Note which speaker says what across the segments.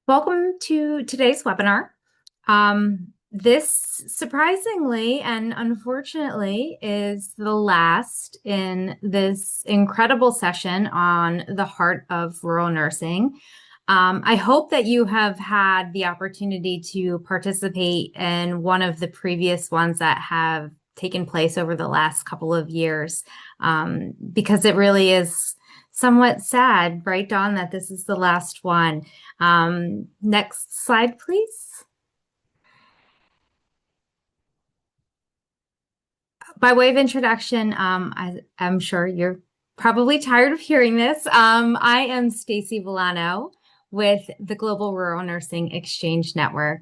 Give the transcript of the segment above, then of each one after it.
Speaker 1: Welcome to today's webinar. This surprisingly and unfortunately is the last in this incredible session on the heart of rural nursing. I hope that you have had the opportunity to participate in one of the previous ones that have taken place over the last couple of years, because it really is somewhat sad, right, Dawn, that this is the last one. Next slide, please. By way of introduction, I'm sure you're probably tired of hearing this. I am Stacy Villano with the Global Rural Nursing Exchange Network.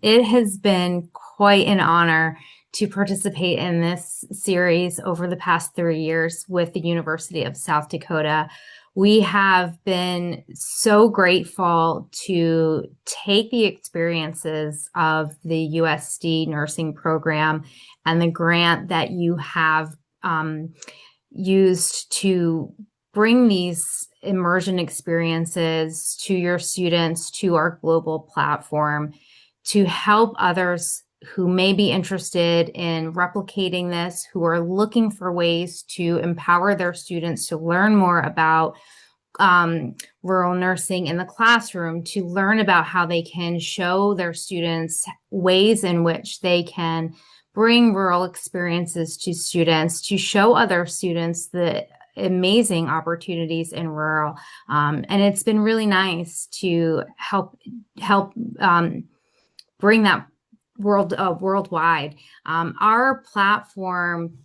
Speaker 1: It has been quite an honor to participate in this series over the past 3 years with the University of South Dakota. We have been so grateful to take the experiences of the USD nursing program and the grant that you have used to bring these immersion experiences to your students, to our global platform, to help others who may be interested in replicating this, who are looking for ways to empower their students to learn more about rural nursing in the classroom, to learn about how they can show their students ways in which they can bring rural experiences to students, to show other students the amazing opportunities in rural. And it's been really nice to help bring that worldwide. Our platform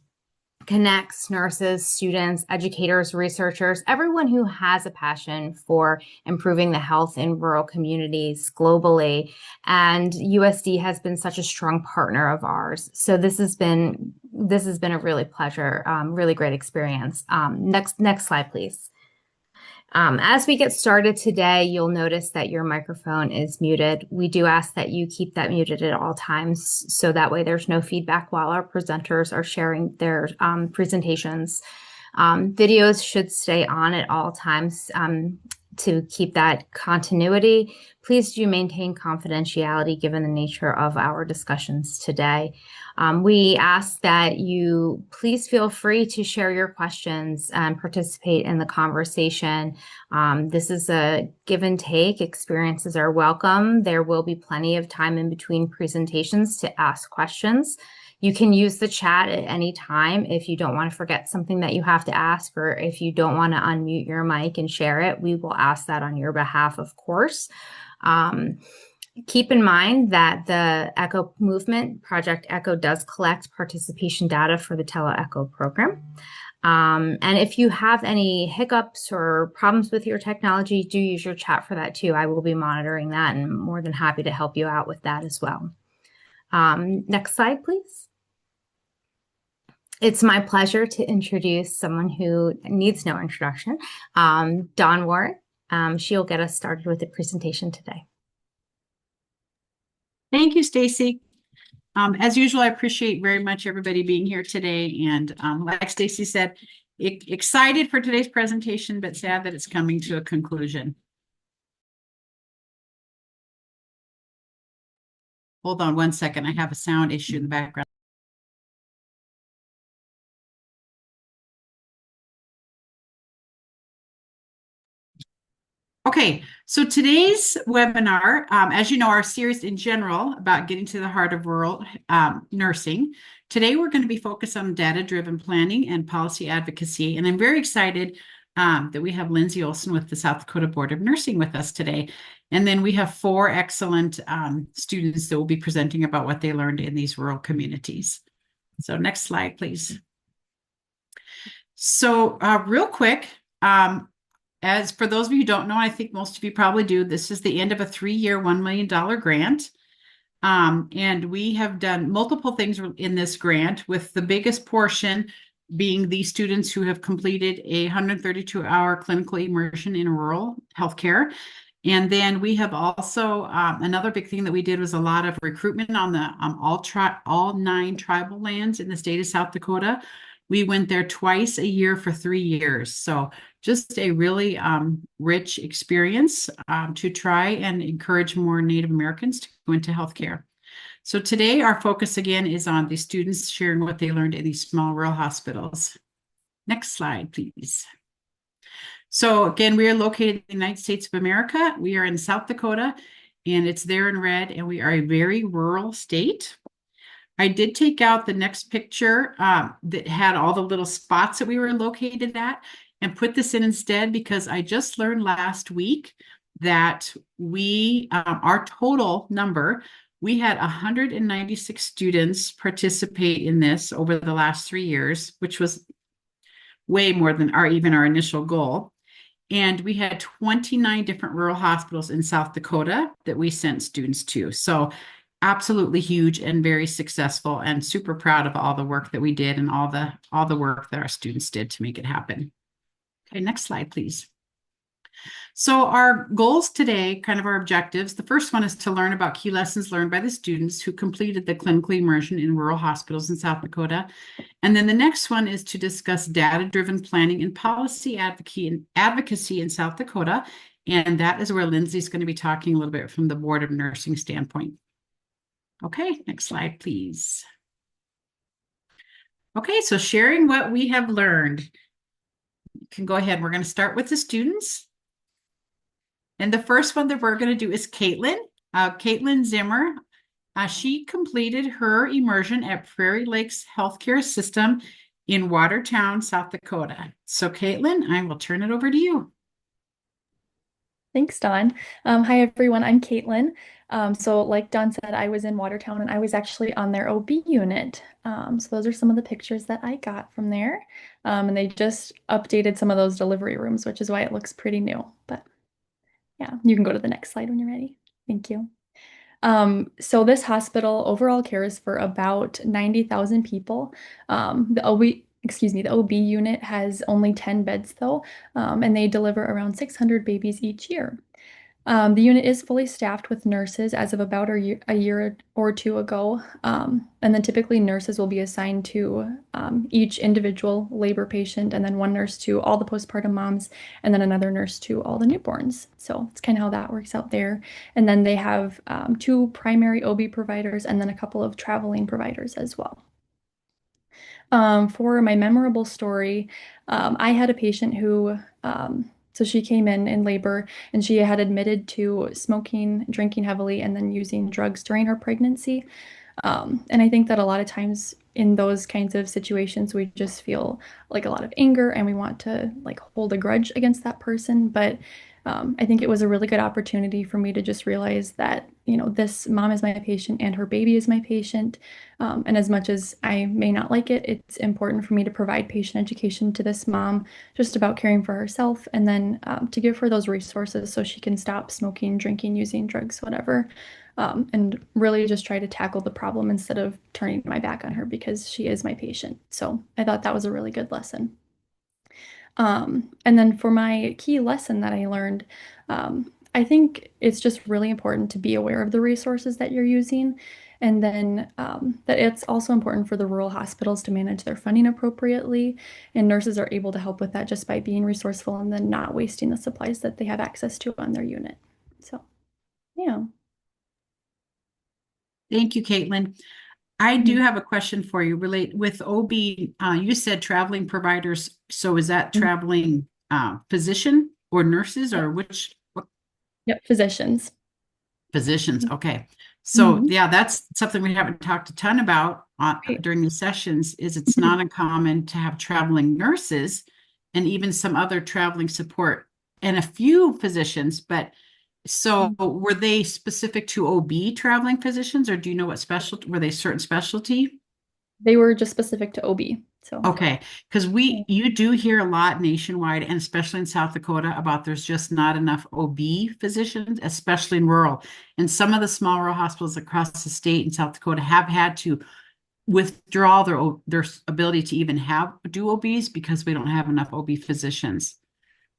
Speaker 1: connects nurses, students, educators, researchers, everyone who has a passion for improving the health in rural communities globally. And USD has been such a strong partner of ours. So this has been a really pleasure, really great experience. Next slide, please. As we get started today, you'll notice that your microphone is muted. We do ask that you keep that muted at all times, so that way there's no feedback while our presenters are sharing their presentations. Videos should stay on at all times to keep that continuity. Please do maintain confidentiality given the nature of our discussions today. We ask that you please feel free to share your questions and participate in the conversation. This is a give and take. Experiences are welcome. There will be plenty of time in between presentations to ask questions. You can use the chat at any time if you don't want to forget something that you have to ask, or if you don't want to unmute your mic and share it, we will ask that on your behalf, of course. Keep in mind that the ECHO movement, Project ECHO, does collect participation data for the TeleECHO program. And if you have any hiccups or problems with your technology, do use your chat for that too. I will be monitoring that and more than happy to help you out with that as well. Next slide, please. It's my pleasure to introduce someone who needs no introduction, Dawn Warren. She'll get us started with the presentation today.
Speaker 2: Thank you, Stacy. As usual, I appreciate very much everybody being here today. And like Stacy said, excited for today's presentation, but sad that it's coming to a conclusion. Hold on one second. I have a sound issue in the background. Okay, so today's webinar, as you know, our series in general about getting to the heart of rural nursing. Today, we're going to be focused on data-driven planning and policy advocacy. And I'm very excited that we have Lindsay Olson with the South Dakota Board of Nursing with us today. And then we have 4 excellent students that will be presenting about what they learned in these rural communities. So next slide, please. So real quick, as for those of you who don't know, I think most of you probably do, this is the end of a 3-year, $1 million grant. And we have done multiple things in this grant, with the biggest portion being the students who have completed a 132-hour clinical immersion in rural healthcare. And then we have also, another big thing that we did was a lot of recruitment on the all 9 tribal lands in the state of South Dakota, We went there twice a year for 3 years. So just a really rich experience to try and encourage more Native Americans to go into healthcare. So today our focus again is on the students sharing what they learned in these small rural hospitals. Next slide, please. So again, we are located in the United States of America. We are in South Dakota, and it's there in red, and we are a very rural state. I did take out the next picture that had all the little spots that we were located at and put this in instead because I just learned last week that our total number, we had 196 students participate in this over the last 3 years, which was way more than even our initial goal. And we had 29 different rural hospitals in South Dakota that we sent students to. So absolutely huge and very successful, and super proud of all the work that we did and all the work that our students did to make it happen. Okay, next slide, please. So our goals today, kind of our objectives, the first one is to learn about key lessons learned by the students who completed the clinical immersion in rural hospitals in South Dakota. And then the next one is to discuss data-driven planning and policy advocacy in South Dakota. And that is where Lindsay's going to be talking a little bit from the Board of Nursing standpoint. Okay, next slide, please. Okay, so sharing what we have learned. You can go ahead. We're going to start with the students. And the first one that we're going to do is Caitlin. Caitlin Zimmer. She completed her immersion at Prairie Lakes Healthcare System in Watertown, South Dakota. So Caitlin, I will turn it over to you.
Speaker 3: Thanks, Dawn. Hi, everyone. I'm Caitlin. So like Dawn said, I was in Watertown and I was actually on their OB unit. So those are some of the pictures that I got from there. And they just updated some of those delivery rooms, which is why it looks pretty new. But yeah, you can go to the next slide when you're ready. Thank you. So this hospital overall cares for about 90,000 people. The OB unit has only 10 beds though, and they deliver around 600 babies each year. The unit is fully staffed with nurses as of about a year or two ago. And then typically nurses will be assigned to each individual labor patient, and then one nurse to all the postpartum moms, and then another nurse to all the newborns. So it's kind of how that works out there. And then they have two primary OB providers and then a couple of traveling providers as well. For my memorable story, I had a patient who, so she came in labor and she had admitted to smoking, drinking heavily, and then using drugs during her pregnancy. And I think that a lot of times in those kinds of situations, we just feel like a lot of anger and we want to like hold a grudge against that person. But I think it was a really good opportunity for me to just realize that, you know, this mom is my patient and her baby is my patient. And as much as I may not like it, it's important for me to provide patient education to this mom just about caring for herself, and then to give her those resources so she can stop smoking, drinking, using drugs, whatever. And really just try to tackle the problem instead of turning my back on her because she is my patient. So I thought that was a really good lesson. And then for my key lesson that I learned, I think it's just really important to be aware of the resources that you're using. And then that it's also important for the rural hospitals to manage their funding appropriately. And nurses are able to help with that just by being resourceful and then not wasting the supplies that they have access to on their unit. So, yeah.
Speaker 2: Thank you, Caitlin. I do have a question for you. Relate with OB, you said traveling providers. So is that traveling physician or nurses, or which?
Speaker 3: Yep, physicians.
Speaker 2: Physicians. Okay. So yeah, that's something we haven't talked a ton about
Speaker 3: Right.
Speaker 2: during the sessions. Is it's not uncommon to have traveling nurses and even some other traveling support and a few physicians. But so were they specific to OB traveling physicians, or do you know what specialty, were they certain specialty?
Speaker 3: They were just specific to OB. So,
Speaker 2: Okay, because you do hear a lot nationwide, and especially in South Dakota, about there's just not enough OB physicians, especially in rural. And some of the small rural hospitals across the state in South Dakota have had to withdraw their ability to even do OBs because we don't have enough OB physicians.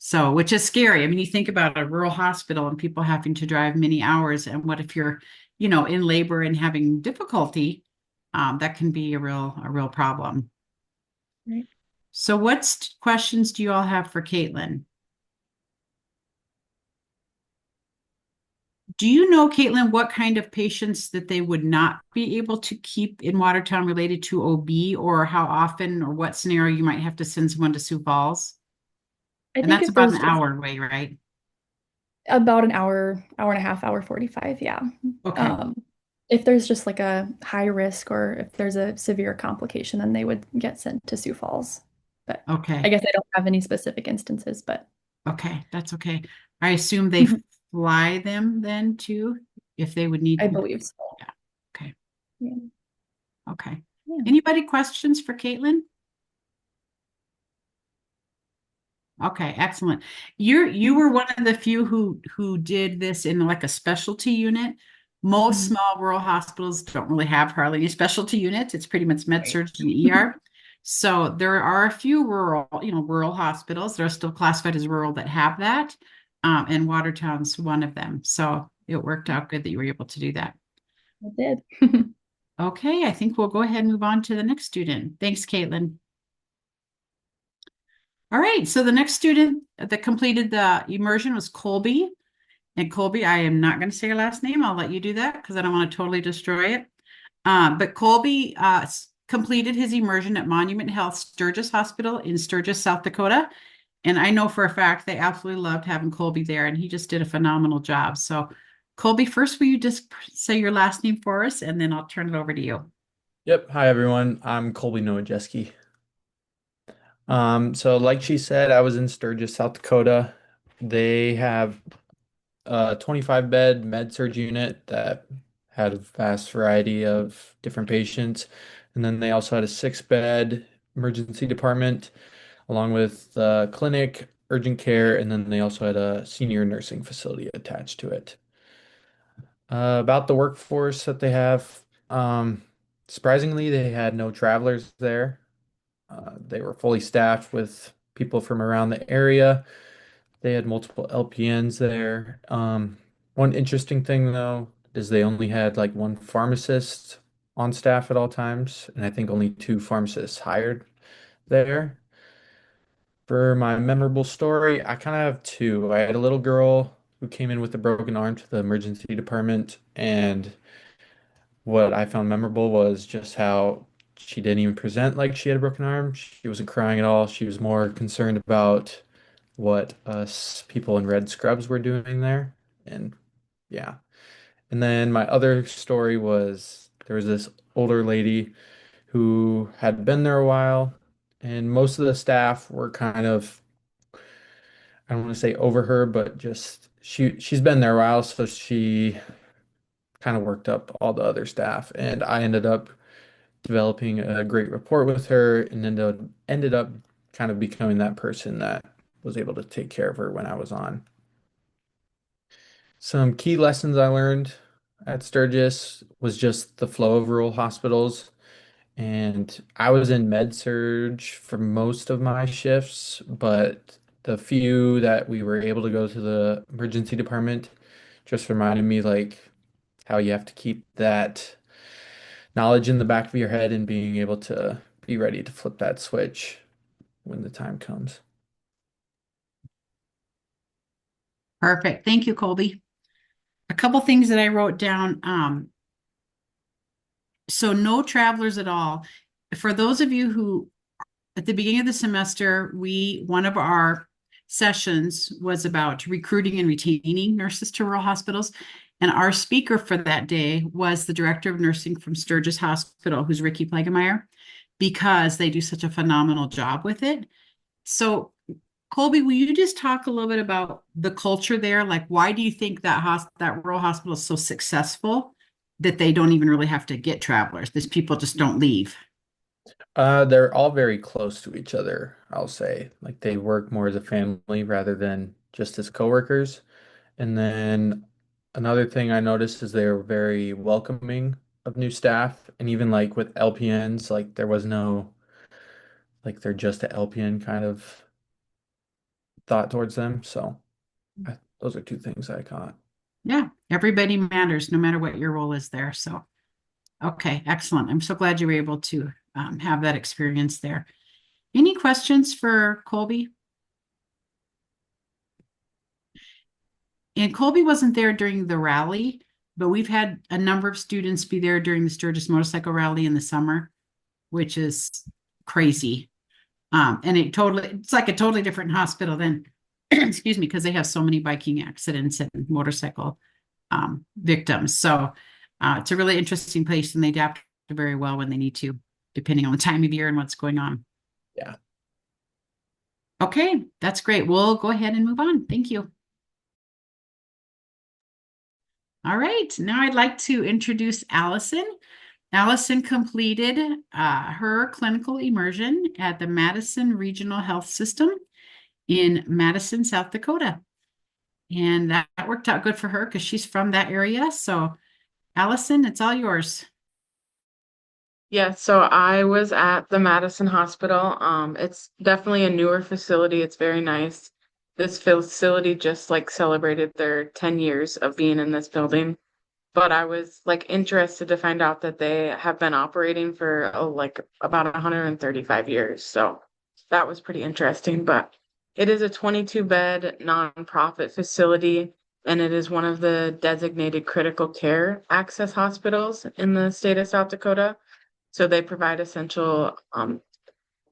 Speaker 2: So, which is scary. I mean, you think about a rural hospital and people having to drive many hours, and what if you're, in labor and having difficulty? That can be a real problem.
Speaker 3: Right.
Speaker 2: So what questions do you all have for Caitlin? Do you know, Caitlin, what kind of patients that they would not be able to keep in Watertown related to OB, or how often or what scenario you might have to send someone to Sioux Falls?
Speaker 3: I
Speaker 2: And
Speaker 3: think
Speaker 2: that's
Speaker 3: if
Speaker 2: about
Speaker 3: there's
Speaker 2: an
Speaker 3: just
Speaker 2: hour away, right?
Speaker 3: about an hour, hour and a half, hour 45, yeah.
Speaker 2: Okay.
Speaker 3: Um, if there's just like a high risk or if there's a severe complication, then they would get sent to Sioux Falls. But I
Speaker 2: Okay.
Speaker 3: guess I don't have any specific instances, but
Speaker 2: Okay. That's okay. I assume they
Speaker 3: Mhm.
Speaker 2: fly them then too, if they would
Speaker 3: I
Speaker 2: need.
Speaker 3: believe so.
Speaker 2: Yeah. Okay.
Speaker 3: Yeah.
Speaker 2: Okay.
Speaker 3: Yeah.
Speaker 2: Anybody questions for Caitlin? Okay, excellent. You
Speaker 3: Mhm.
Speaker 2: were one of the few who did this in like a specialty unit. Most
Speaker 3: Mhm.
Speaker 2: small rural hospitals don't really have hardly any specialty units. It's pretty much med
Speaker 3: Right.
Speaker 2: surg and ER. So there are a few rural hospitals that are still classified as rural that have that. And Watertown's one of them. So it worked out good that you were able to do that.
Speaker 3: I did.
Speaker 2: Okay, I think we'll go ahead and move on to the next student. Thanks, Caitlin. All right, so the next student that completed the immersion was Colby. And Colby, I am not going to say your last name. I'll let you do that because I don't want to totally destroy it. But Colby completed his immersion at Monument Health Sturgis Hospital in Sturgis, South Dakota. And I know for a fact they absolutely loved having Colby there, and he just did a phenomenal job. So, Colby, first, will you just say your last name for us, and then I'll turn it over to you.
Speaker 4: Yep. Hi, everyone. I'm Colby Nowajeski. So like she said, I was in Sturgis, South Dakota. They have a 25 bed med surg unit that had a vast variety of different patients. And then they also had a 6 bed emergency department along with the clinic, urgent care, and then they also had a senior nursing facility attached to it. About the workforce that they have, surprisingly, they had no travelers there. They were fully staffed with people from around the area. They had multiple LPNs there. One interesting thing, though, is they only had like one pharmacist on staff at all times, and I think only 2 pharmacists hired there. For my memorable story, I kind of have two. I had a little girl who came in with a broken arm to the emergency department, and what I found memorable was just how she didn't even present like she had a broken arm. She wasn't crying at all. She was more concerned about what us people in red scrubs were doing there. And yeah. And then my other story was there was this older lady who had been there a while, and most of the staff were kind of, I don't want to say over her, but just she's been there a while, so she kind of worked up all the other staff. And I ended up developing a great rapport with her and ended up kind of becoming that person that was able to take care of her when I was on. Some key lessons I learned at Sturgis was just the flow of rural hospitals. And I was in med surge for most of my shifts, but the few that we were able to go to the emergency department just reminded me like how you have to keep that knowledge in the back of your head and being able to be ready to flip that switch when the time comes.
Speaker 2: Perfect. Thank you, Colby. A couple things that I wrote down. So no travelers at all. For those of you who, at the beginning of the semester, one of our sessions was about recruiting and retaining nurses to rural hospitals. And our speaker for that day was the director of nursing from Sturgis Hospital, who's Ricky Plegemeyer, because they do such a phenomenal job with it. So, Colby, will you just talk a little bit about the culture there? Like, why do you think that rural hospital is so successful that they don't even really have to get travelers? These people just don't leave.
Speaker 4: They're all very close to each other, I'll say. Like they work more as a family rather than just as coworkers. And then another thing I noticed is they're very welcoming of new staff. And even like with LPNs, like there was no like they're just a LPN kind of thought towards them. So those are two things I caught.
Speaker 2: Yeah, everybody matters no matter what your role is there. So, okay, excellent. I'm so glad you were able to have that experience there. Any questions for Colby? And Colby wasn't there during the rally, but we've had a number of students be there during the Sturgis Motorcycle Rally in the summer, which is crazy. And it's like a totally different hospital than, excuse me, because they have so many biking accidents and motorcycle victims. So it's a really interesting place, and they adapt very well when they need to, depending on the time of year and what's going on.
Speaker 4: Yeah.
Speaker 2: Okay, that's great. We'll go ahead and move on. Thank you. All right, now I'd like to introduce Allison. Allison completed her clinical immersion at the Madison Regional Health System in Madison, South Dakota. And that worked out good for her because she's from that area. So, Allison, it's all yours.
Speaker 5: Yeah, so I was at the Madison Hospital. It's definitely a newer facility. It's very nice. This facility just like celebrated their 10 years of being in this building. But I was like interested to find out that they have been operating for like about 135 years. So that was pretty interesting. But it is a 22-bed nonprofit facility, and it is one of the designated critical care access hospitals in the state of South Dakota. So they provide essential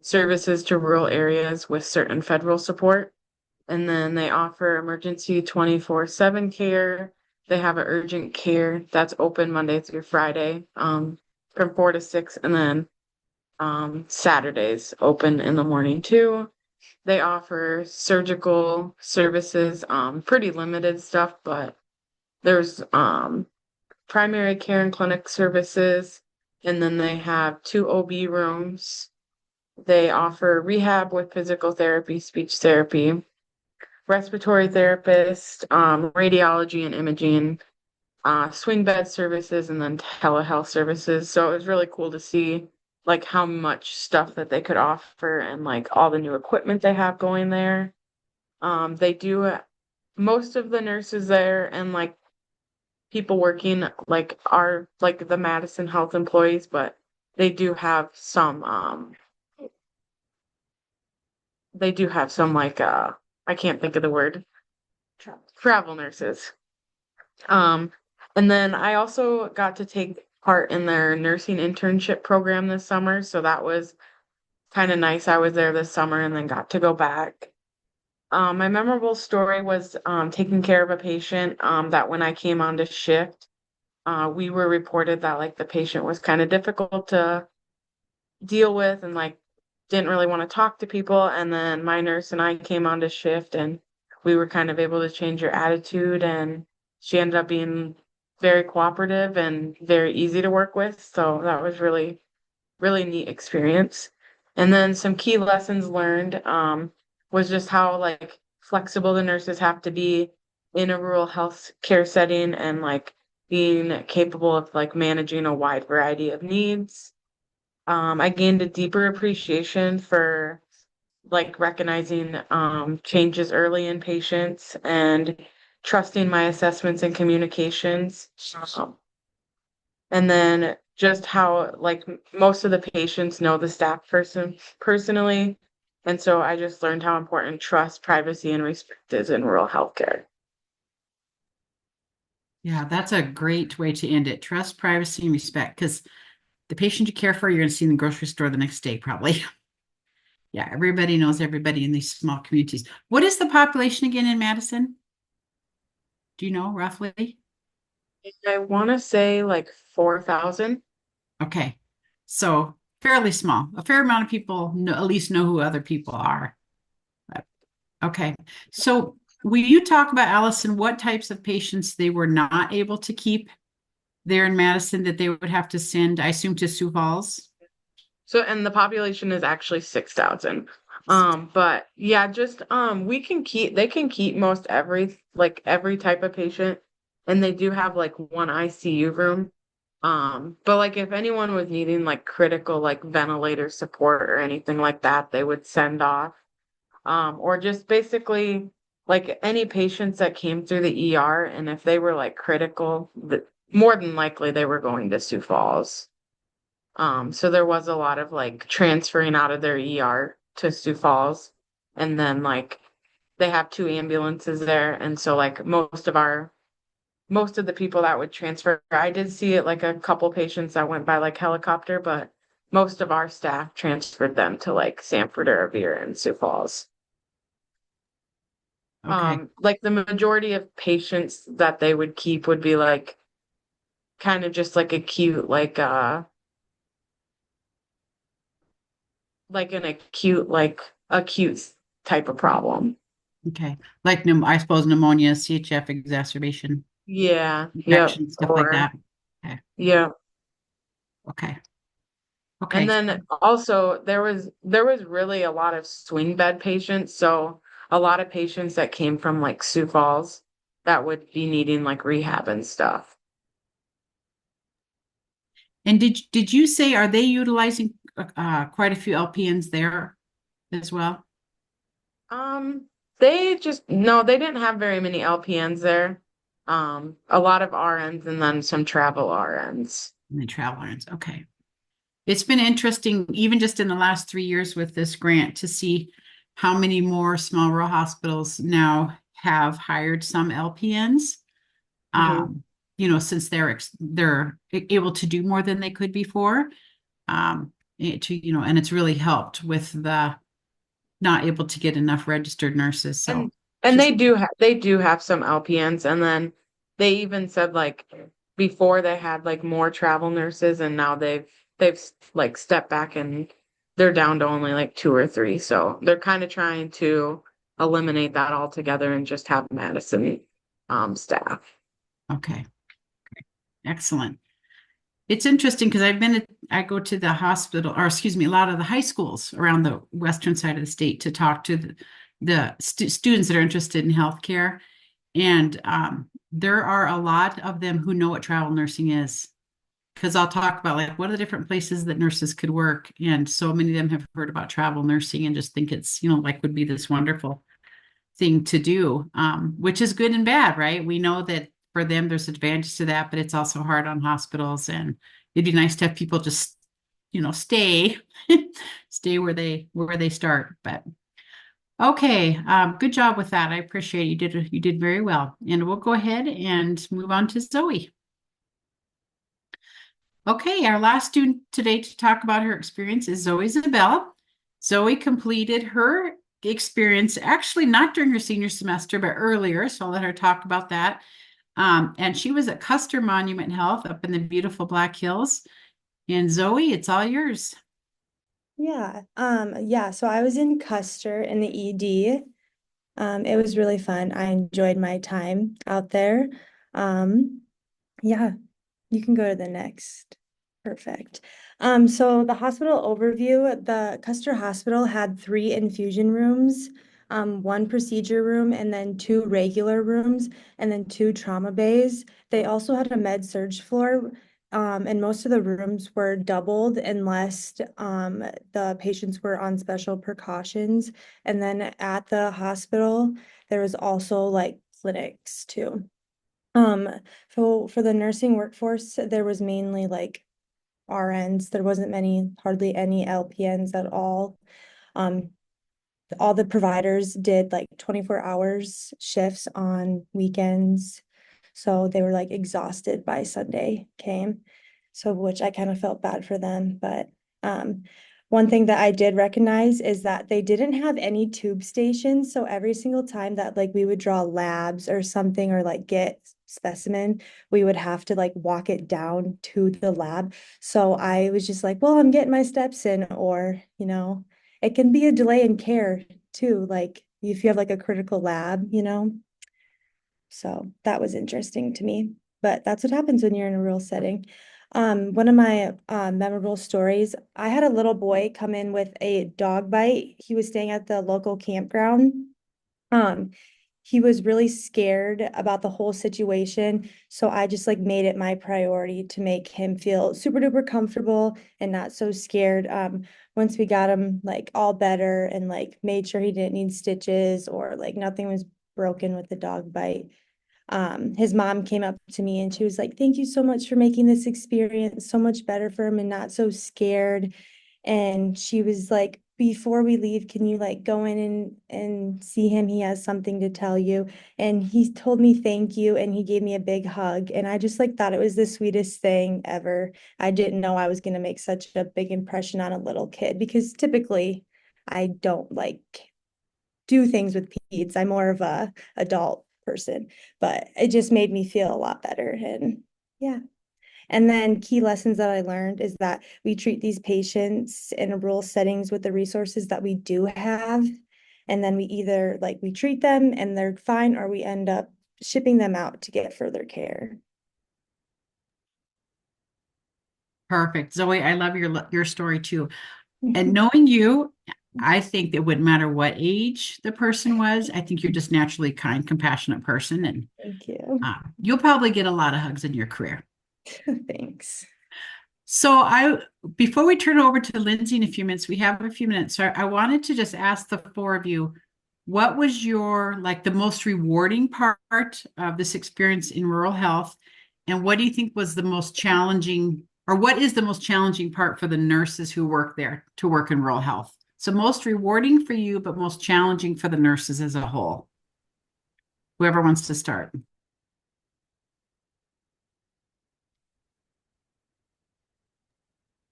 Speaker 5: services to rural areas with certain federal support. And then they offer emergency 24/7 care. They have an urgent care that's open Monday through Friday from 4 to 6. And then Saturdays open in the morning too. They offer surgical services, pretty limited stuff, but there's primary care and clinic services. And then they have 2 OB rooms. They offer rehab with physical therapy, speech therapy, respiratory therapist, radiology and imaging, swing bed services, and then telehealth services. So it was really cool to see like how much stuff that they could offer and like all the new equipment they have going there. They do most of the nurses there and like people working like are like the Madison Health employees, but they do have some like I can't think of the word. Travel nurses. And then I also got to take part in their nursing internship program this summer, so that was kind of nice. I was there this summer and then got to go back. My memorable story was taking care of a patient that when I came on to shift, we were reported that like the patient was kind of difficult to deal with and like didn't really want to talk to people. And then my nurse and I came on to shift and we were kind of able to change her attitude, and she ended up being very cooperative and very easy to work with. So that was really, really neat experience. And then some key lessons learned was just how like flexible the nurses have to be in a rural health care setting and like being capable of like managing a wide variety of needs. I gained a deeper appreciation for like recognizing changes early in patients and trusting my assessments and communications. And then just how like most of the patients know the staff personally. And so I just learned how important trust, privacy, and respect is in rural healthcare.
Speaker 2: Yeah, that's a great way to end it. Trust, privacy, and respect. Because the patient you care for, you're going to see in the grocery store the next day, probably. Yeah, everybody knows everybody in these small communities. What is the population again in Madison? Do you know roughly?
Speaker 5: I want to say like 4,000.
Speaker 2: Okay, so fairly small. A fair amount of people at least know who other people are. But, okay, so will you talk about, Allison, what types of patients they were not able to keep there in Madison that they would have to send, I assume, to Sioux Falls?
Speaker 5: So, and the population is actually 6,000. But yeah, just they can keep most every type of patient, and they do have like one ICU room. But like if anyone was needing like critical like ventilator support or anything like that, they would send off. Or just basically like any patients that came through the ER, and if they were like critical, more than likely they were going to Sioux Falls. So there was a lot of like transferring out of their ER to Sioux Falls, and then like they have two ambulances there, and so like most of the people that would transfer, I did see it like a couple patients that went by like helicopter, but most of our staff transferred them to like Sanford or Revere and Sioux Falls.
Speaker 2: Okay.
Speaker 5: Like the majority of patients that they would keep would be like kind of just like acute, like an acute type of problem.
Speaker 2: Okay. Like I suppose pneumonia, CHF exacerbation,
Speaker 5: Yeah, yep.
Speaker 2: infection, stuff like
Speaker 5: Or
Speaker 2: that. Okay.
Speaker 5: yeah.
Speaker 2: Okay.
Speaker 5: And
Speaker 2: Okay.
Speaker 5: then also there was really a lot of swing bed patients, so a lot of patients that came from like Sioux Falls that would be needing like rehab and stuff.
Speaker 2: And did you say, are they utilizing quite a few LPNs there as well?
Speaker 5: Um, they just no, they didn't have very many LPNs there. A lot of RNs and then some travel RNs.
Speaker 2: And the travel RNs. Okay. It's been interesting, even just in the last 3 years with this grant, to see how many more small rural hospitals now have hired some LPNs.
Speaker 5: Mhm.
Speaker 2: Since they're able to do more than they could before. And it's really helped with the not able to get enough registered nurses. So
Speaker 5: And and
Speaker 2: just
Speaker 5: they do have some LPNs, and then they even said like before they had like more travel nurses, and now they've like stepped back and they're down to only like two or three. So they're kind of trying to eliminate that altogether and just have medicine staff.
Speaker 2: okay, excellent. It's interesting because I go to the hospital, or excuse me, a lot of the high schools around the western side of the state to talk to the students that are interested in healthcare. And there are a lot of them who know what travel nursing is. Because I'll talk about like what are the different places that nurses could work. And so many of them have heard about travel nursing and just think it's, like would be this wonderful thing to do, which is good and bad, right? We know that for them, there's advantage to that, but it's also hard on hospitals. And it'd be nice to have people just, stay, stay where they start. But okay, good job with that. I appreciate it. You did very well. And we'll go ahead and move on to Zoe. Okay, our last student today to talk about her experience is Zoe Isabella. Zoe completed her experience actually not during her senior semester, but earlier. So I'll let her talk about that. And she was at Custer Monument Health up in the beautiful Black Hills. And Zoe, it's all yours.
Speaker 6: Yeah, so I was in Custer in the ED. It was really fun. I enjoyed my time out there. Yeah, you can go to the next. Perfect. So the hospital overview, the Custer Hospital had 3 infusion rooms, 1 procedure room, and then 2 regular rooms, and then 2 trauma bays. They also had a med surg floor, and most of the rooms were doubled unless the patients were on special precautions. And then at the hospital, there was also like clinics too. For the nursing workforce, there was mainly like RNs. There wasn't hardly any LPNs at all. All the providers did like 24 hours shifts on weekends. So they were like exhausted by Sunday came. So which I kind of felt bad for them. But one thing that I did recognize is that they didn't have any tube stations. So every single time that like we would draw labs or something or like get specimen, we would have to like walk it down to the lab. So I was just like, well, I'm getting my steps in, or, it can be a delay in care too, like if you have like a critical lab. So that was interesting to me. But that's what happens when you're in a rural setting. One of my memorable stories, I had a little boy come in with a dog bite. He was staying at the local campground. He was really scared about the whole situation. So I just like made it my priority to make him feel super duper comfortable and not so scared. Once we got him like all better and like made sure he didn't need stitches or like nothing was broken with the dog bite. His mom came up to me and she was like, thank you so much for making this experience so much better for him and not so scared. And she was like, before we leave, can you like go in and see him? He has something to tell you. And he told me thank you and he gave me a big hug. And I just like thought it was the sweetest thing ever. I didn't know I was gonna make such a big impression on a little kid because typically I don't like do things with peds. I'm more of a adult person, but it just made me feel a lot better. And yeah. And then key lessons that I learned is that we treat these patients in rural settings with the resources that we do have. And then we either like we treat them and they're fine, or we end up shipping them out to get further care.
Speaker 2: Perfect. Zoe, I love your story too. And knowing you, I think it wouldn't matter what age the person was. I think you're just naturally kind, compassionate person, and
Speaker 6: Thank you.
Speaker 2: you'll probably get a lot of hugs in your career.
Speaker 6: Thanks.
Speaker 2: So before we turn it over to Lindsay in a few minutes, we have a few minutes. So I wanted to just ask the four of you, what was your like the most rewarding part of this experience in rural health? And what do you think was the most challenging, or what is the most challenging part for the nurses who work there to work in rural health? So most rewarding for you, but most challenging for the nurses as a whole. Whoever wants to start.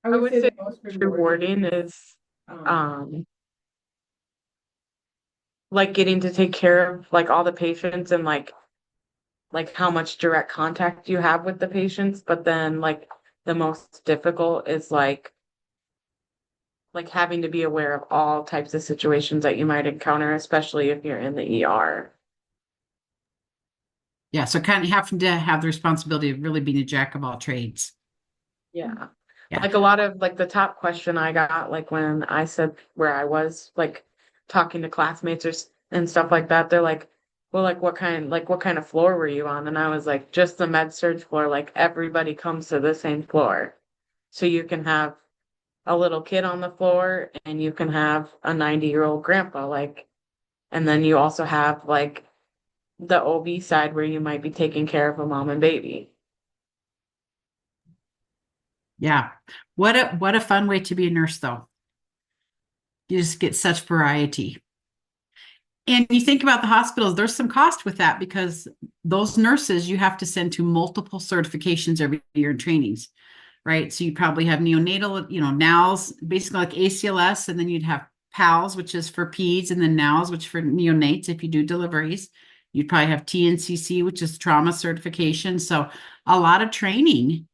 Speaker 5: I would say most rewarding is um like getting to take care of like all the patients and like how much direct contact you have with the patients, but then like the most difficult is like having to be aware of all types of situations that you might encounter, especially if you're in the ER.
Speaker 2: Yeah, so kind of having to have the responsibility of really being a jack of all trades.
Speaker 5: Yeah.
Speaker 2: Yeah.
Speaker 5: Like a lot of like the top question I got, like when I said where I was, like talking to classmates and stuff like that, they're like, well, like what kind of floor were you on? And I was like, just the med surg floor, like everybody comes to the same floor. So you can have a little kid on the floor and you can have a 90-year-old grandpa, like, and then you also have like the OB side where you might be taking care of a mom and baby.
Speaker 2: Yeah. What a fun way to be a nurse though. You just get such variety. And you think about the hospitals, there's some cost with that because those nurses you have to send to multiple certifications every year in trainings, right? So you probably have neonatal, NALS, basically like ACLS, and then you'd have PALS, which is for peds, and then NALS, which for neonates if you do deliveries. You'd probably have TNCC, which is trauma certification. So a lot of training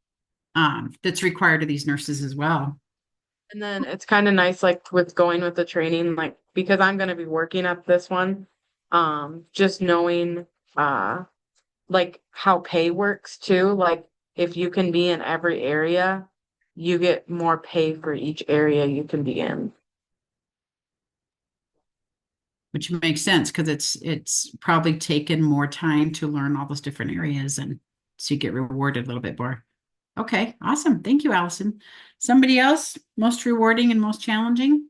Speaker 2: that's required of these nurses as well.
Speaker 5: And then it's kind of nice, like with going with the training, like because I'm going to be working at this one, just knowing, like how pay works too. Like if you can be in every area, you get more pay for each area you can be in.
Speaker 2: Which makes sense because it's probably taken more time to learn all those different areas, and so you get rewarded a little bit more. Okay, awesome. Thank you, Allison. Somebody else, most rewarding and most challenging?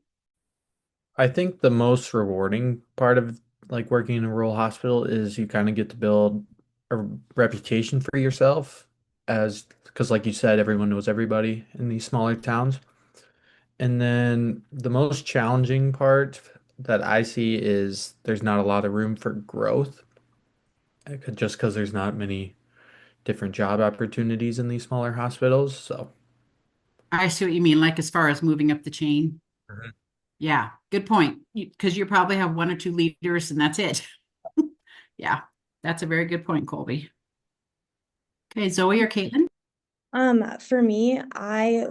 Speaker 4: I think the most rewarding part of like working in a rural hospital is you kind of get to build a reputation for yourself as because like you said, everyone knows everybody in these smaller towns. And then the most challenging part that I see is there's not a lot of room for growth just because there's not many different job opportunities in these smaller hospitals. So,
Speaker 2: I see what you mean, like as far as moving up the chain.
Speaker 4: Mhm.
Speaker 2: Yeah, good point. Because you probably have one or two leaders and that's it. Yeah, that's a very good point, Colby. Okay, Zoe or Caitlin?
Speaker 6: For me, I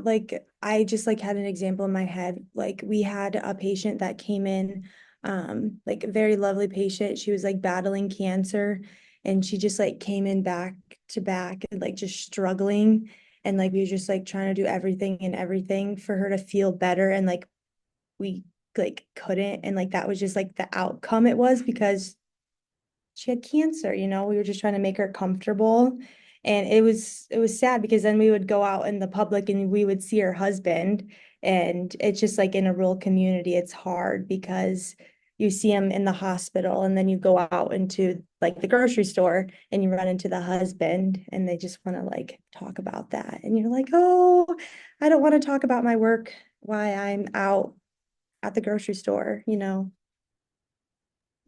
Speaker 6: just like had an example in my head. Like we had a patient that came in, like a very lovely patient. She was like battling cancer and she just like came in back to back and like just struggling. And like we were just like trying to do everything and everything for her to feel better. And like we like couldn't. And like that was just like the outcome it was because she had cancer, we were just trying to make her comfortable. And it was sad because then we would go out in the public and we would see her husband. And it's just like in a rural community, it's hard because you see him in the hospital and then you go out into like the grocery store and you run into the husband and they just want to like talk about that. And you're like, oh, I don't want to talk about my work, why I'm out at the grocery store,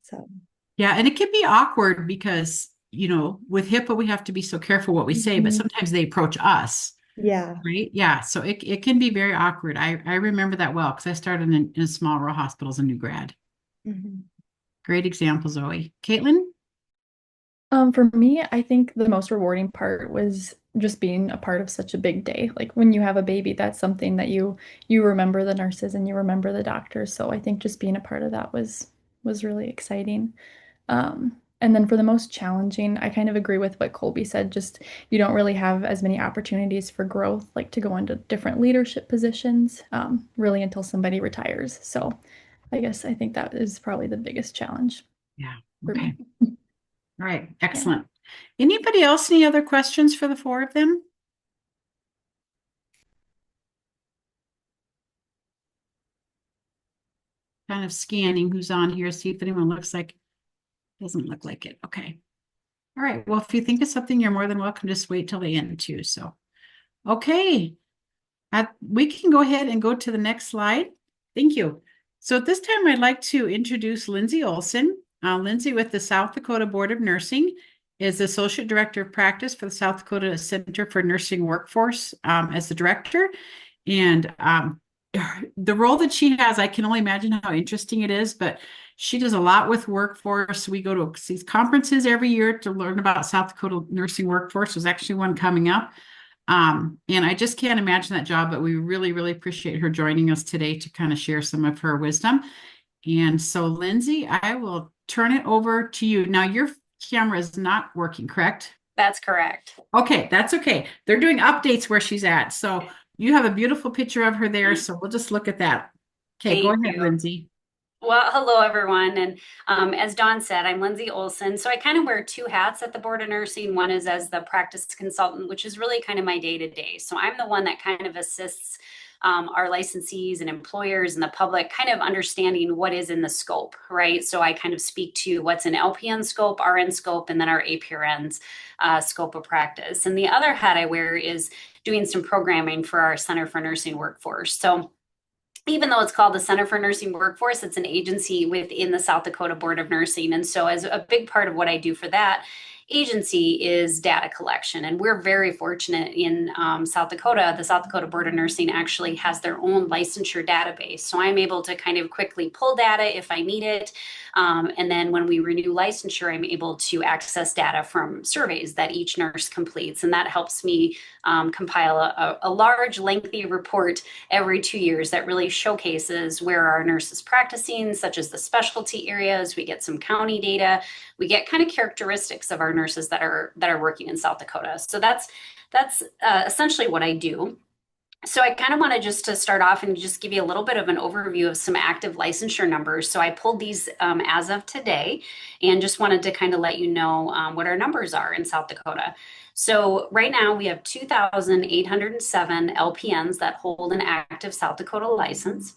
Speaker 6: So,
Speaker 2: Yeah, and it can be awkward because, with HIPAA, we have to be so careful what we say, but sometimes they approach us,
Speaker 6: yeah.
Speaker 2: right? Yeah, so it can be very awkward. I remember that well because I started in small rural hospitals in new grad.
Speaker 6: Mhm.
Speaker 2: Great example, Zoe. Caitlin?
Speaker 3: For me, I think the most rewarding part was just being a part of such a big day. Like when you have a baby, that's something that you remember the nurses and you remember the doctors. So I think just being a part of that was really exciting. And then for the most challenging, I kind of agree with what Colby said. Just you don't really have as many opportunities for growth, like to go into different leadership positions, really until somebody retires. So I think that is probably the biggest challenge
Speaker 2: Yeah,
Speaker 3: for
Speaker 2: okay.
Speaker 3: me.
Speaker 2: All right, excellent. Anybody else, any other questions for the four of them? Kind of scanning who's on here, see if anyone doesn't look like it. Okay. All right. Well, if you think of something, you're more than welcome to just wait till the end too. So, okay. We can go ahead and go to the next slide. Thank you. So at this time, I'd like to introduce Lindsay Olson. Lindsay with the South Dakota Board of Nursing is Associate Director of Practice for the South Dakota Center for Nursing Workforce as the director. And the role that she has, I can only imagine how interesting it is, but she does a lot with workforce. We go to these conferences every year to learn about South Dakota nursing workforce. There's actually one coming up. And I just can't imagine that job, but we really, really appreciate her joining us today to kind of share some of her wisdom. And so, Lindsay, I will turn it over to you. Now, your camera is not working, correct?
Speaker 7: That's correct.
Speaker 2: Okay, that's okay. They're doing updates where she's at. So you have a beautiful picture of her there. So we'll just look at that. Okay, go
Speaker 7: Thank
Speaker 2: ahead,
Speaker 7: you.
Speaker 2: Lindsay.
Speaker 7: Well, hello, everyone. And as Dawn said, I'm Lindsay Olson. So I kind of wear two hats at the Board of Nursing. One is as the practice consultant, which is really kind of my day-to-day. So I'm the one that kind of assists our licensees and employers and the public kind of understanding what is in the scope, right? So I kind of speak to what's in LPN scope, RN scope, and then our APRN's scope of practice. And the other hat I wear is doing some programming for our Center for Nursing Workforce. So even though it's called the Center for Nursing Workforce, it's an agency within the South Dakota Board of Nursing. And so as a big part of what I do for that agency is data collection. And we're very fortunate in South Dakota. The South Dakota Board of Nursing actually has their own licensure database. So I'm able to kind of quickly pull data if I need it. And then when we renew licensure, I'm able to access data from surveys that each nurse completes. And that helps me compile a large, lengthy report every 2 years that really showcases where our nurses practicing, such as the specialty areas. We get some county data. We get kind of characteristics of our nurses that are working in South Dakota. So that's essentially what I do. So I kind of wanted just to start off and just give you a little bit of an overview of some active licensure numbers. So I pulled these as of today and just wanted to kind of let you know what our numbers are in South Dakota. So right now we have 2,807 LPNs that hold an active South Dakota license,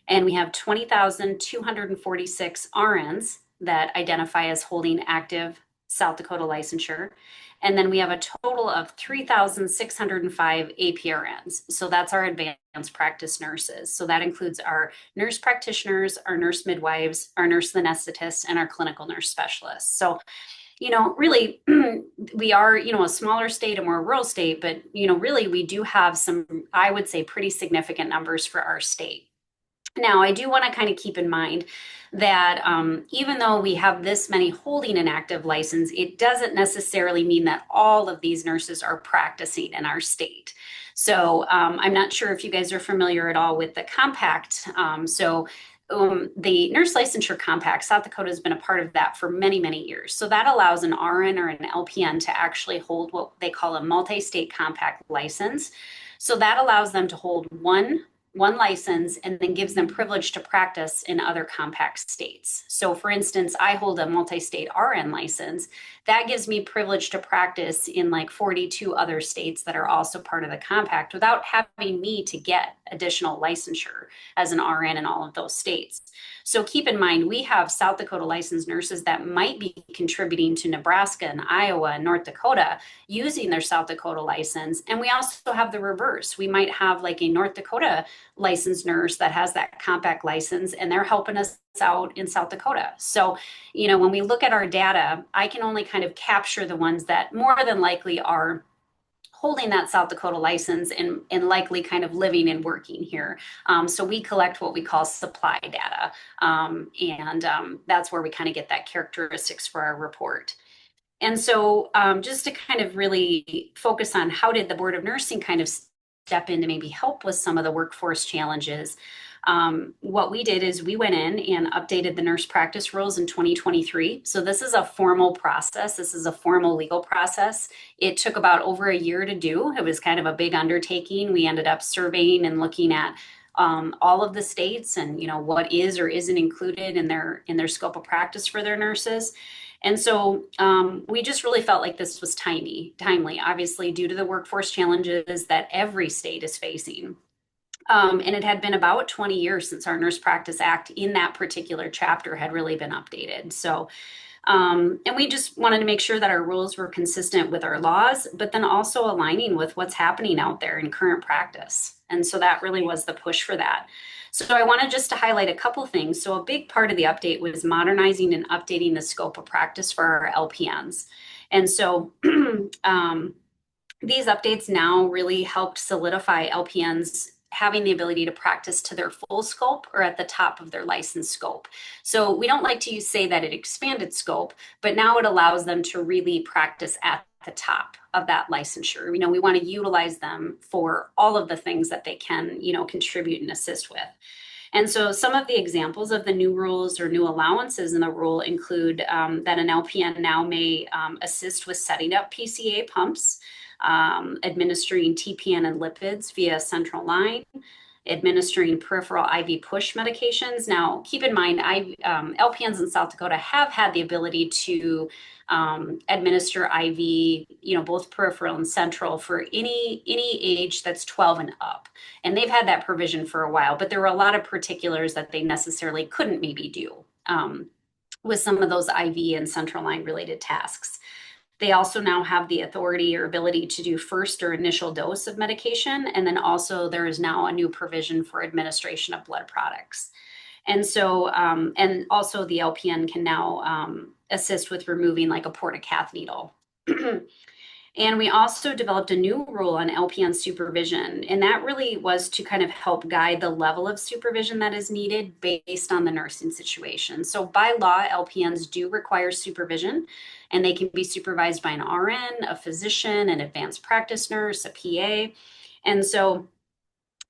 Speaker 7: and we have 20,246 RNs that identify as holding active South Dakota licensure. And then we have a total of 3,605 APRNs. So that's our advanced practice nurses. So that includes our nurse practitioners, our nurse midwives, our nurse anesthetists, and our clinical nurse specialists. So, really, we are, a smaller state and we're a rural state, but, really we do have some, I would say, pretty significant numbers for our state. Now, I do want to kind of keep in mind that even though we have this many holding an active license, it doesn't necessarily mean that all of these nurses are practicing in our state. So I'm not sure if you guys are familiar at all with the compact. The nurse licensure compact, South Dakota has been a part of that for many, many years. So that allows an RN or an LPN to actually hold what they call a multi-state compact license. So that allows them to hold one license and then gives them privilege to practice in other compact states. So for instance, I hold a multi-state RN license. That gives me privilege to practice in like 42 other states that are also part of the compact without having me to get additional licensure as an RN in all of those states. So keep in mind, we have South Dakota licensed nurses that might be contributing to Nebraska and Iowa and North Dakota using their South Dakota license. And we also have the reverse. We might have like a North Dakota licensed nurse that has that compact license, and they're helping us out in South Dakota. So, when we look at our data, I can only kind of capture the ones that more than likely are holding that South Dakota license and likely kind of living and working here. So we collect what we call supply data. And that's where we kind of get that characteristics for our report. And so just to kind of really focus on how did the Board of Nursing kind of step in to maybe help with some of the workforce challenges. What we did is we went in and updated the nurse practice rules in 2023. So this is a formal process. This is a formal legal process. It took about over a year to do. It was kind of a big undertaking. We ended up surveying and looking at all of the states and what is or isn't included in their scope of practice for their nurses. And so we just really felt like this was timely, obviously, due to the workforce challenges that every state is facing. And it had been about 20 years since our Nurse Practice Act in that particular chapter had really been updated. So, and we just wanted to make sure that our rules were consistent with our laws, but then also aligning with what's happening out there in current practice. And so that really was the push for that. So I wanted just to highlight a couple things. So a big part of the update was modernizing and updating the scope of practice for our LPNs. And so these updates now really helped solidify LPNs having the ability to practice to their full scope or at the top of their license scope. So we don't like to say that it expanded scope, but now it allows them to really practice at the top of that licensure. We want to utilize them for all of the things that they can, contribute and assist with. And so some of the examples of the new rules or new allowances in the rule include that an LPN now may assist with setting up PCA pumps, administering TPN and lipids via central line, administering peripheral IV push medications. Now, keep in mind, LPNs in South Dakota have had the ability to administer IV, both peripheral and central for any age that's 12 and up. And they've had that provision for a while, but there were a lot of particulars that they necessarily couldn't maybe do with some of those IV and central line related tasks. They also now have the authority or ability to do first or initial dose of medication. And then also there is now a new provision for administration of blood products. And so, and also the LPN can now assist with removing like a portacath needle. And we also developed a new rule on LPN supervision, and that really was to kind of help guide the level of supervision that is needed based on the nursing situation. So by law, LPNs do require supervision, and they can be supervised by an RN, a physician, an advanced practice nurse, a PA. And so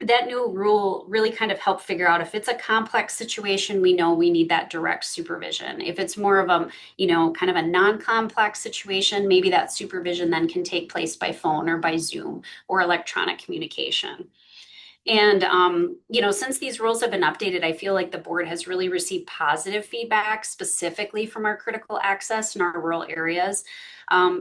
Speaker 7: that new rule really kind of helped figure out if it's a complex situation, we know we need that direct supervision. If it's more of a, kind of a non-complex situation, maybe that supervision then can take place by phone or by Zoom or electronic communication. And, since these rules have been updated, I feel like the board has really received positive feedback specifically from our critical access in our rural areas,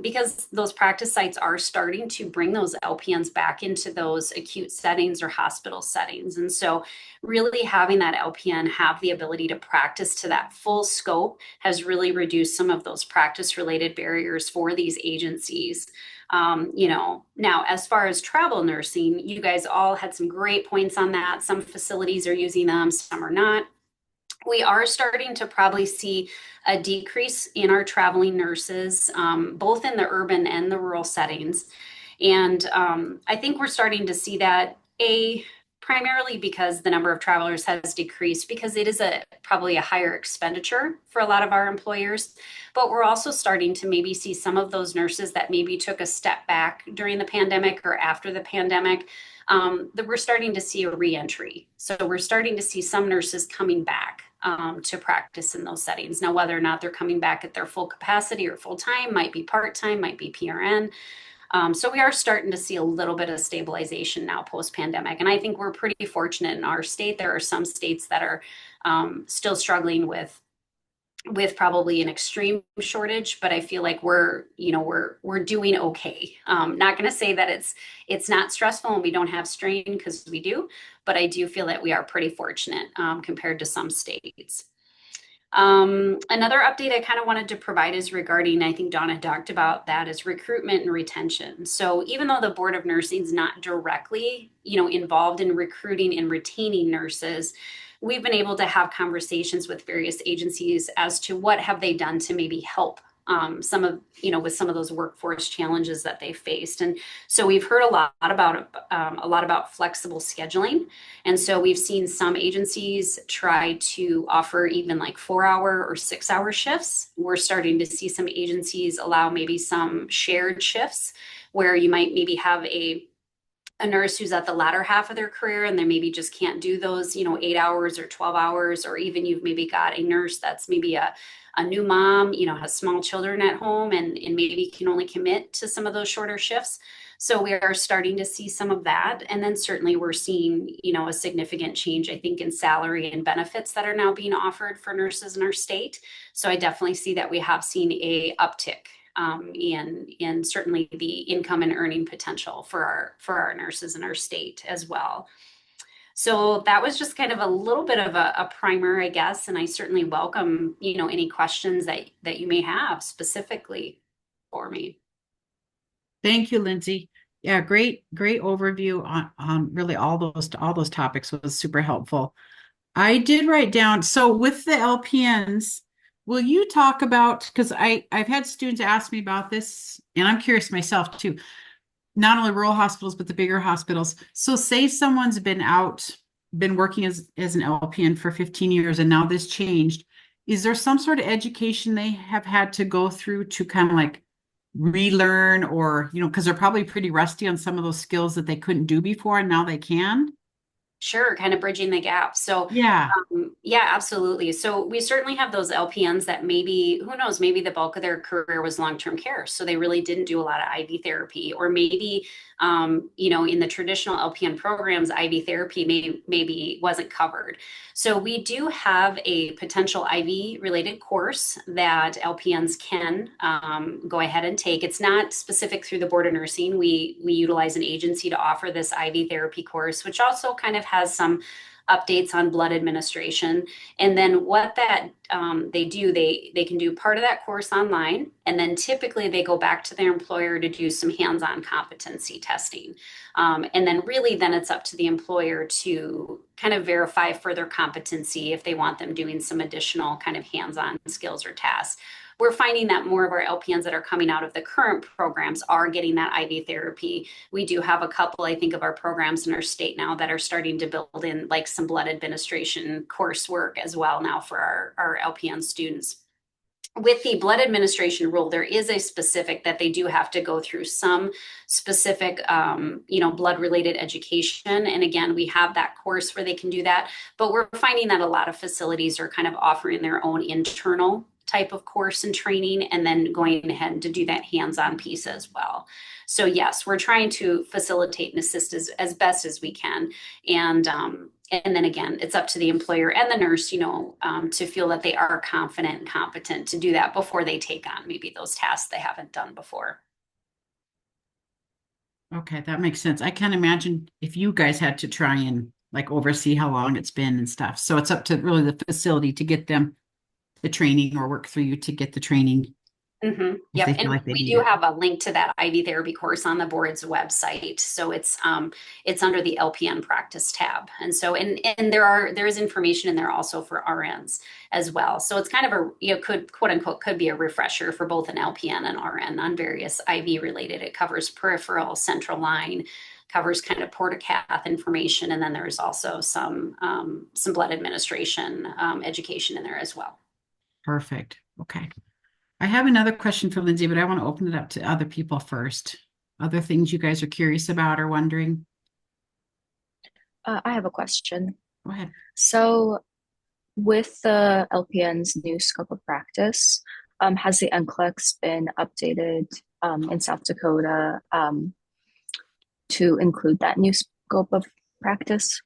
Speaker 7: because those practice sites are starting to bring those LPNs back into those acute settings or hospital settings. And so really having that LPN have the ability to practice to that full scope has really reduced some of those practice related barriers for these agencies. Now as far as travel nursing, you guys all had some great points on that. Some facilities are using them, some are not. We are starting to probably see a decrease in our traveling nurses, both in the urban and the rural settings. And I think we're starting to see that primarily because the number of travelers has decreased, because it is probably a higher expenditure for a lot of our employers. But we're also starting to maybe see some of those nurses that maybe took a step back during the pandemic or after the pandemic, that we're starting to see a reentry. So we're starting to see some nurses coming back to practice in those settings. Now, whether or not they're coming back at their full capacity or full time, might be part-time, might be PRN. So we are starting to see a little bit of stabilization now post-pandemic. And I think we're pretty fortunate in our state. There are some states that are still struggling with with probably an extreme shortage, but I feel like we're doing okay. Not going to say that it's not stressful and we don't have strain, because we do, but I do feel that we are pretty fortunate compared to some states. Another update I kind of wanted to provide is regarding, I think Donna talked about that, is recruitment and retention. So even though the Board of Nursing is not directly, involved in recruiting and retaining nurses, we've been able to have conversations with various agencies as to what have they done to maybe help some of, with some of those workforce challenges that they faced. And so we've heard a lot about flexible scheduling. And so we've seen some agencies try to offer even like 4-hour or 6-hour shifts. We're starting to see some agencies allow maybe some shared shifts where you might maybe have a nurse who's at the latter half of their career and they maybe just can't do those, 8 hours or 12 hours, or even you've maybe got a nurse that's maybe a new mom, has small children at home and maybe can only commit to some of those shorter shifts. So we are starting to see some of that. And then certainly we're seeing, a significant change, I think, in salary and benefits that are now being offered for nurses in our state. So I definitely see that we have seen a uptick and certainly the income and earning potential for our nurses in our state as well. So that was just kind of a little bit of a primer, I guess, and I certainly welcome any questions that you may have specifically for me.
Speaker 2: Thank you, Lindsay. Yeah, great overview on really all those topics was super helpful. I did write down, so with the LPNs, will you talk about, because I've had students ask me about this, and I'm curious myself too, not only rural hospitals, but the bigger hospitals. So say someone's been working as an LPN for 15 years, and now this changed. Is there some sort of education they have had to go through to kind of like relearn, or, because they're probably pretty rusty on some of those skills that they couldn't do before, and now they can?
Speaker 7: Sure, kind of bridging the gap. So
Speaker 2: Yeah.
Speaker 7: Yeah, absolutely. So we certainly have those LPNs that maybe, who knows, maybe the bulk of their career was long-term care. So they really didn't do a lot of IV therapy, or maybe, in the traditional LPN programs, IV therapy maybe wasn't covered. So we do have a potential IV related course that LPNs can go ahead and take. It's not specific through the Board of Nursing. We utilize an agency to offer this IV therapy course, which also kind of has some updates on blood administration. And then what that they do, they can do part of that course online, and then typically they go back to their employer to do some hands-on competency testing. And then really then it's up to the employer to kind of verify further competency if they want them doing some additional kind of hands-on skills or tasks. We're finding that more of our LPNs that are coming out of the current programs are getting that IV therapy. We do have a couple, I think, of our programs in our state now that are starting to build in like some blood administration coursework as well now for our LPN students. With the blood administration rule, there is a specific that they do have to go through some specific, blood related education. And again, we have that course where they can do that. But we're finding that a lot of facilities are kind of offering their own internal type of course and training, and then going ahead to do that hands-on piece as well. So yes, we're trying to facilitate and assist as best as we can. And then again, it's up to the employer and the nurse, to feel that they are confident and competent to do that before they take on maybe those tasks they haven't done before.
Speaker 2: Okay, that makes sense. I can't imagine if you guys had to try and like oversee how long it's been and stuff. So it's up to really the facility to get them the training, or work through you to get the training.
Speaker 7: Mm-hmm. Yep. And like we do have a link to that IV therapy course on the board's website. So it's under the LPN practice tab. And so, and there is information in there also for RNs as well. So it's kind of quote unquote, could be a refresher for both an LPN and RN on various IV related. It covers peripheral, central line, covers kind of portacath information. And then there's also some blood administration education in there as well.
Speaker 2: Perfect. Okay. I have another question for Lindsay, but I want to open it up to other people first. Other things you guys are curious about or wondering?
Speaker 8: I have a question.
Speaker 2: Go ahead.
Speaker 8: So with the LPN's new scope of practice, has the NCLEX been updated in South Dakota to include that new scope of practice?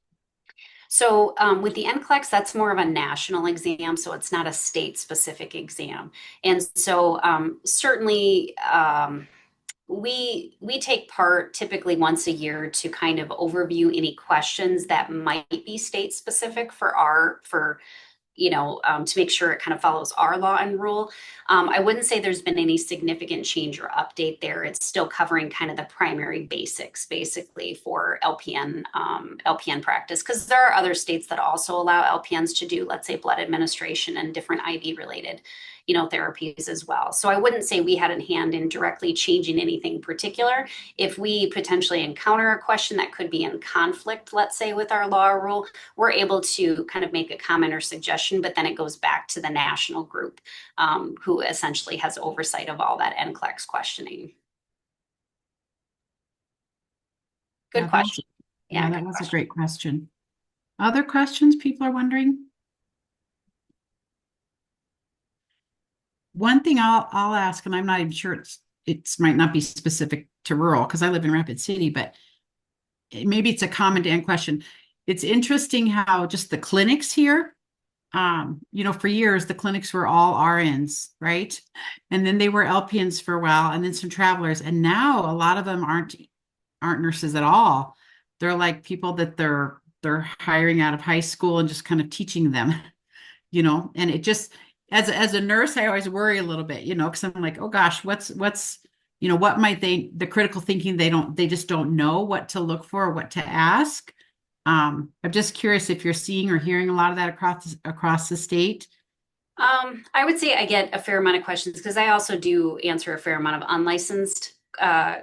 Speaker 7: So with the NCLEX, that's more of a national exam, so it's not a state-specific exam. And so certainly we take part typically once a year to kind of overview any questions that might be state-specific for to make sure it kind of follows our law and rule. I wouldn't say there's been any significant change or update there. It's still covering kind of the primary basics, basically, for LPN practice, because there are other states that also allow LPNs to do, let's say, blood administration and different IV related, therapies as well. So I wouldn't say we had a hand in directly changing anything particular. If we potentially encounter a question that could be in conflict, let's say, with our law or rule, we're able to kind of make a comment or suggestion, but then it goes back to the national group who essentially has oversight of all that NCLEX questioning. Good question.
Speaker 2: Yeah, that was a great question. Other questions people are wondering? One thing I'll ask, and I'm not even sure it might not be specific to rural because I live in Rapid City, but maybe it's a common to end question. It's interesting how just the clinics here, for years the clinics were all RNs, right? And then they were LPNs for a while, and then some travelers, and now a lot of them aren't nurses at all. They're like people that they're hiring out of high school and just kind of teaching them, and it just as a nurse, I always worry a little bit, because I'm like, oh gosh, what's what might the critical thinking, they just don't know what to look for or what to ask. I'm just curious if you're seeing or hearing a lot of that across the state.
Speaker 7: I would say I get a fair amount of questions because I also do answer a fair amount of unlicensed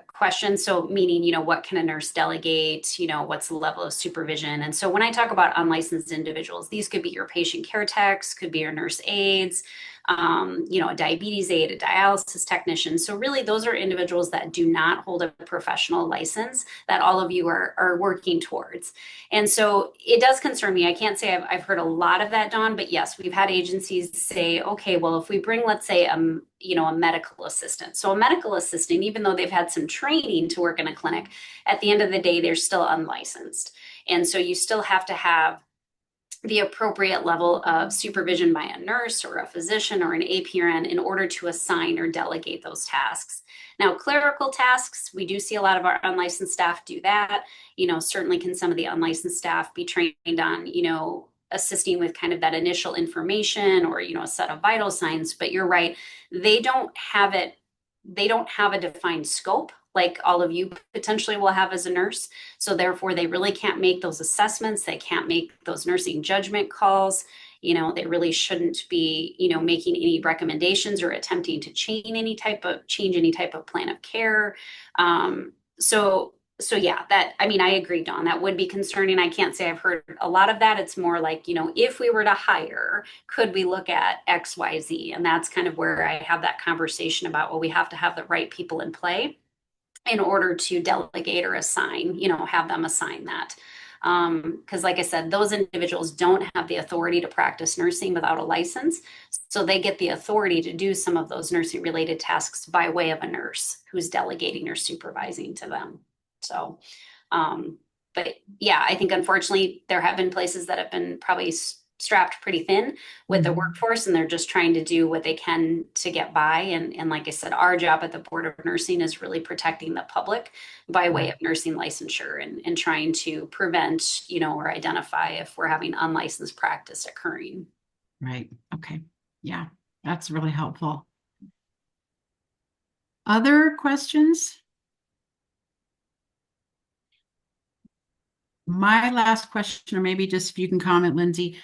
Speaker 7: questions. So meaning, what can a nurse delegate? What's the level of supervision? And so when I talk about unlicensed individuals, these could be your patient care techs, could be your nurse aides, a diabetes aide, a dialysis technician. So really those are individuals that do not hold a professional license that all of you are working towards. And so it does concern me. I can't say I've heard a lot of that, Dawn, but yes, we've had agencies say, okay, well, if we bring, let's say, a medical assistant. So a medical assistant, even though they've had some training to work in a clinic, at the end of the day, they're still unlicensed. And so you still have to have the appropriate level of supervision by a nurse or a physician or an APRN in order to assign or delegate those tasks. Now, clerical tasks, we do see a lot of our unlicensed staff do that. Certainly can some of the unlicensed staff be trained on, assisting with kind of that initial information or, a set of vital signs. But you're right, they don't have a defined scope like all of you potentially will have as a nurse. So therefore, they really can't make those assessments. They can't make those nursing judgment calls. They really shouldn't be, making any recommendations or attempting to change any type of plan of care. So yeah, I agree, Dawn, that would be concerning. I can't say I've heard a lot of that. It's more like, if we were to hire, could we look at X, Y, Z? And that's kind of where I have that conversation about, well, we have to have the right people in play in order to delegate or assign, have them assign that. Because like I said, those individuals don't have the authority to practice nursing without a license. So they get the authority to do some of those nursing related tasks by way of a nurse who's delegating or supervising to them. So, but yeah, I think unfortunately there have been places that have been probably strapped pretty thin with the workforce, and they're just trying to do what they can to get by. And like I said, our job at the Board of Nursing is really protecting the public by way of nursing licensure and trying to prevent, or identify if we're having unlicensed practice occurring.
Speaker 2: Right. Okay. Yeah, that's really helpful. Other questions? My last question, or maybe just if you can comment, Lindsay,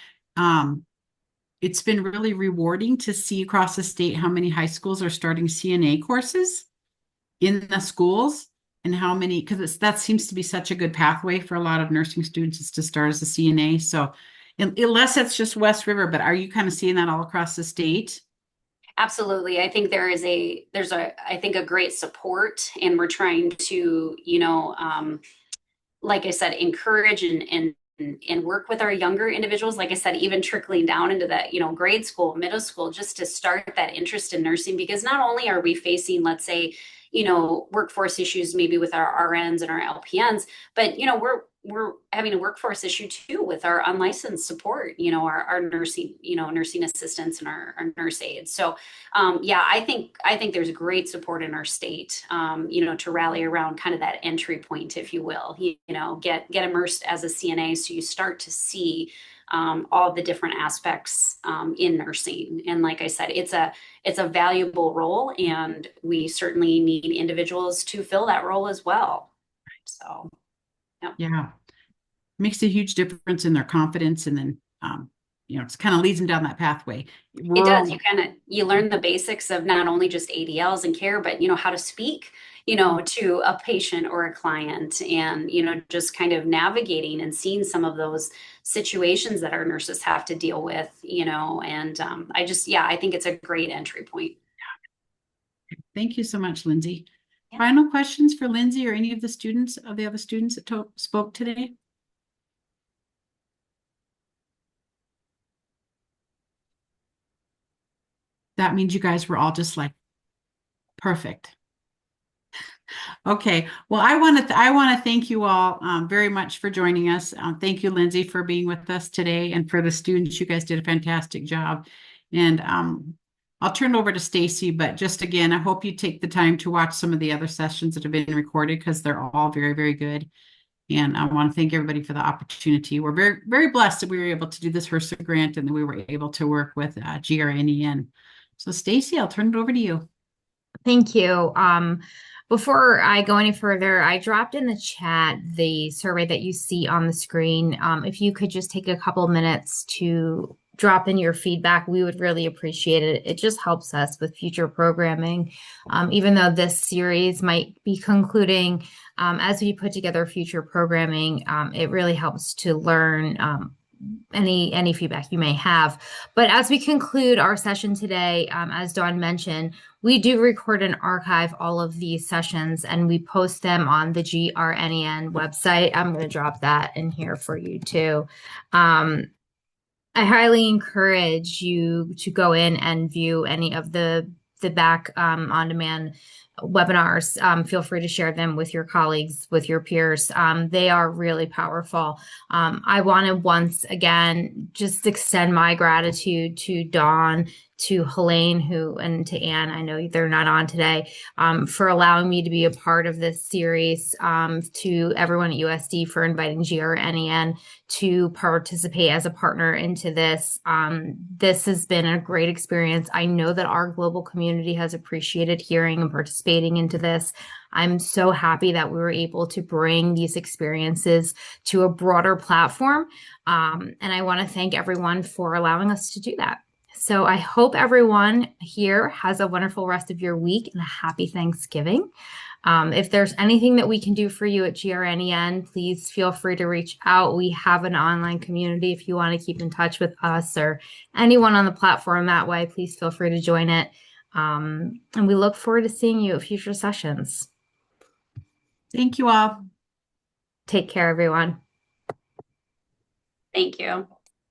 Speaker 2: it's been really rewarding to see across the state how many high schools are starting CNA courses in the schools, and how many, because that seems to be such a good pathway for a lot of nursing students is to start as a CNA. So unless it's just West River, but are you kind of seeing that all across the state?
Speaker 7: Absolutely. I think there's a great support, and we're trying to, like I said, encourage and work with our younger individuals, like I said, even trickling down into that, grade school, middle school, just to start that interest in nursing. Because not only are we facing, let's say, workforce issues maybe with our RNs and our LPNs, but, we're having a workforce issue too with our unlicensed support, our nursing, nursing assistants and our nurse aides. So yeah, I think there's great support in our state, to rally around kind of that entry point, if you will, get immersed as a CNA. So you start to see all the different aspects in nursing. And like I said, it's a valuable role, and we certainly need individuals to fill that role as well. So,
Speaker 2: yeah, makes a huge difference in their confidence, and then it kind of leads them down that pathway.
Speaker 7: It does. You learn the basics of not only just ADLs and care, but how to speak, to a patient or a client, and just kind of navigating and seeing some of those situations that our nurses have to deal with, and I think it's a great entry point.
Speaker 2: Thank you so much, Lindsay. Yeah. Final questions for Lindsay or any of the other students that spoke today? That means you guys were all just like perfect. Okay. Well, I want to thank you all very much for joining us. Thank you, Lindsay, for being with us today, and for the students. You guys did a fantastic job. And I'll turn it over to Stacy, but just again, I hope you take the time to watch some of the other sessions that have been recorded, because they're all very, very good. And I want to thank everybody for the opportunity. We're very, very blessed that we were able to do this HRSA grant, and that we were able to work with GRNEN. So Stacy, I'll turn it over to you.
Speaker 1: Thank you. Before I go any further, I dropped in the chat the survey that you see on the screen. If you could just take a couple minutes to drop in your feedback, we would really appreciate it. It just helps us with future programming. Even though this series might be concluding, as we put together future programming, it really helps to learn any feedback you may have. But as we conclude our session today, as Dawn mentioned, we do record and archive all of these sessions, and we post them on the GRNEN website. I'm going to drop that in here for you too. I highly encourage you to go in and view any of the back on-demand webinars. Feel free to share them with your colleagues, with your peers. They are really powerful. I want to once again just extend my gratitude to Dawn, to Helene, and to Anne. I know they're not on today, for allowing me to be a part of this series, to everyone at USD for inviting GRNEN to participate as a partner into this. This has been a great experience. I know that our global community has appreciated hearing and participating into this. I'm so happy that we were able to bring these experiences to a broader platform. And I want to thank everyone for allowing us to do that. So I hope everyone here has a wonderful rest of your week and a happy Thanksgiving. If there's anything that we can do for you at GRNEN, please feel free to reach out. We have an online community. If you want to keep in touch with us or anyone on the platform that way, please feel free to join it. And we look forward to seeing you at future sessions.
Speaker 2: Thank you all.
Speaker 1: Take care, everyone.
Speaker 7: Thank you.